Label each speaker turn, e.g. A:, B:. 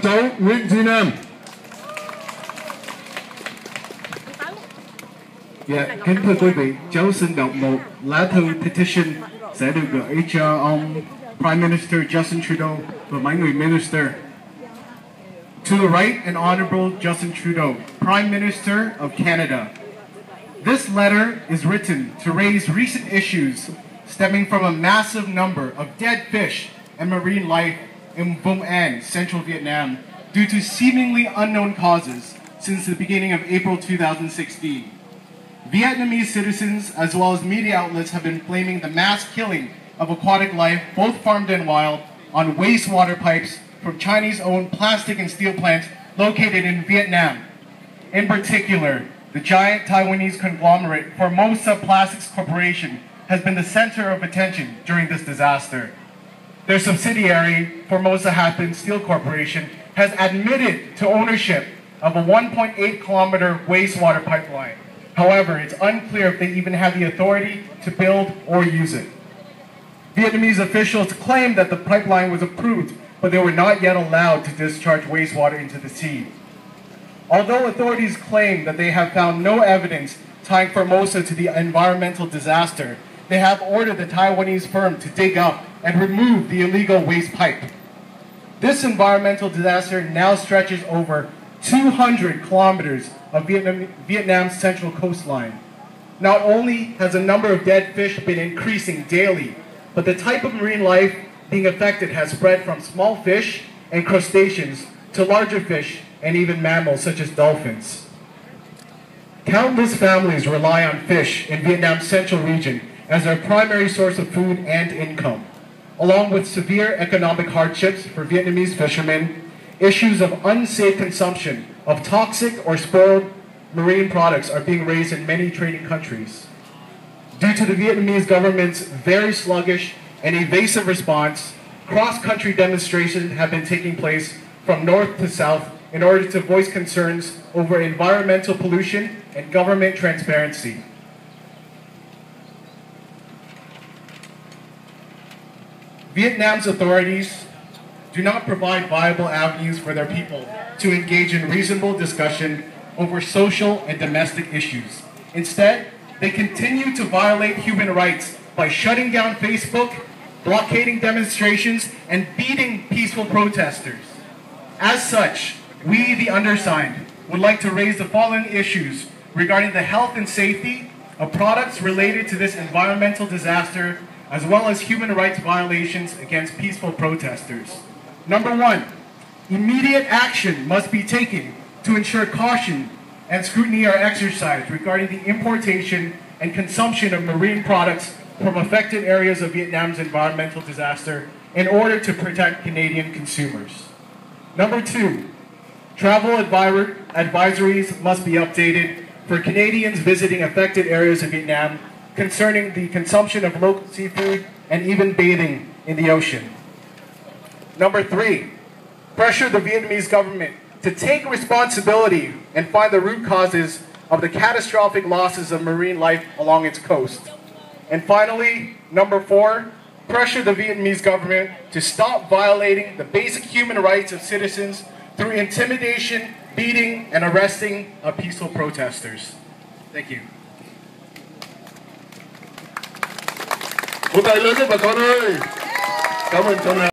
A: cháu Nguyễn Duy Nam. Dạ, kính thưa quý vị, cháu xin đọc một lá thư petition sẽ được gửi cho ông Prime Minister Justin Trudeau và mấy người Minister. To the right and Honorable Justin Trudeau, Prime Minister of Canada. This letter is written to raise recent issues stemming from a massive number of dead fish and marine life in Vùng An, central Vietnam, due to seemingly unknown causes since the beginning of April 2016. Vietnamese citizens, as well as media outlets, have been blaming the mass killing of aquatic life, both farmed and wild, on wastewater pipes from Chinese-owned plastic and steel plants located in Vietnam. In particular, the giant Taiwanese conglomerate Formosa Plastics Corporation has been the center of attention during this disaster. Their subsidiary, Formosa Happen Steel Corporation, has admitted to ownership of a 1.8-kilometer wastewater pipeline. However, it's unclear if they even have the authority to build or use it. Vietnamese officials claim that the pipeline was approved, but they were not yet allowed to discharge wastewater into the sea. Although authorities claim that they have found no evidence tying Formosa to the environmental disaster, they have ordered the Taiwanese firm to dig up and remove the illegal waste pipe. This environmental disaster now stretches over 200 kilometers of Vietnam's central coastline. Not only has the number of dead fish been increasing daily, but the type of marine life being affected has spread from small fish and crustaceans to larger fish and even mammals such as dolphins. Countless families rely on fish in Vietnam's central region as their primary source of food and income. Along with severe economic hardships for Vietnamese fishermen, issues of unsafe consumption of toxic or spoiled marine products are being raised in many trading countries. Due to the Vietnamese government's very sluggish and evasive response, cross-country demonstrations have been taking place from north to south in order to voice concerns over environmental pollution and government transparency. Vietnam's authorities do not provide viable avenues for their people to engage in reasonable discussion over social and domestic issues. Instead, they continue to violate human rights by shutting down Facebook, blockading demonstrations, and beating peaceful protesters. As such, we, the undersigned, would like to raise the following issues regarding the health and safety of products related to this environmental disaster, as well as human rights violations against peaceful protesters. Number one, immediate action must be taken to ensure caution and scrutiny are exercised regarding the importation and consumption of marine products from affected areas of Vietnam's environmental disaster in order to protect Canadian consumers. Number two, travel advisories must be updated for Canadians visiting affected areas of Vietnam concerning the consumption of local seafood and even bathing in the ocean. Number three, pressure the Vietnamese government to take responsibility and find the root causes of the catastrophic losses of marine life along its coast. And finally, number four, pressure the Vietnamese government to stop violating the basic human rights of citizens through intimidation, beating, and arresting of peaceful protesters. Thank you.
B: Một tay lớn cho bà con ơi. Cảm ơn cháu nào.